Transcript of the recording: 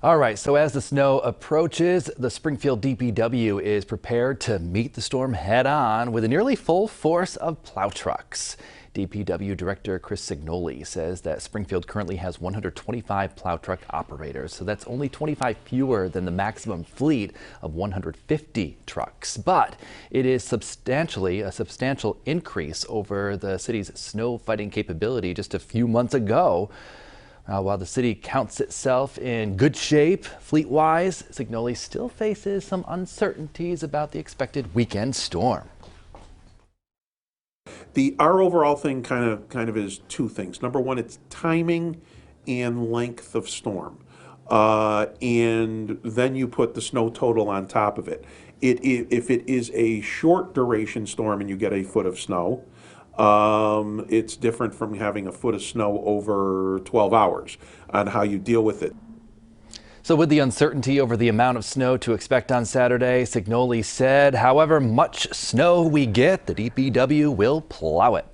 All right, so as the snow approaches, the Springfield DPW is prepared to meet the storm head on with a nearly full force of plow trucks. DPW Director Chris Signoli says that Springfield currently has 125 plow truck operators, so that's only 25 fewer than the maximum fleet of 150 trucks. But it is a substantial increase over the city's snow fighting capability just a few months ago. While the city counts itself in good shape fleet-wise, Signoli still faces some uncertainties about the expected weekend storm. Our overall thing kind of is two things. Number one, it's timing and length of storm, and then you put the snow total on top of it. If it is a short duration storm and you get a foot of snow, it's different from having a foot of snow over 12 hours on how you deal with it. So with the uncertainty over the amount of snow to expect on Saturday, Signoli said, however much snow we get, the DPW will plow it.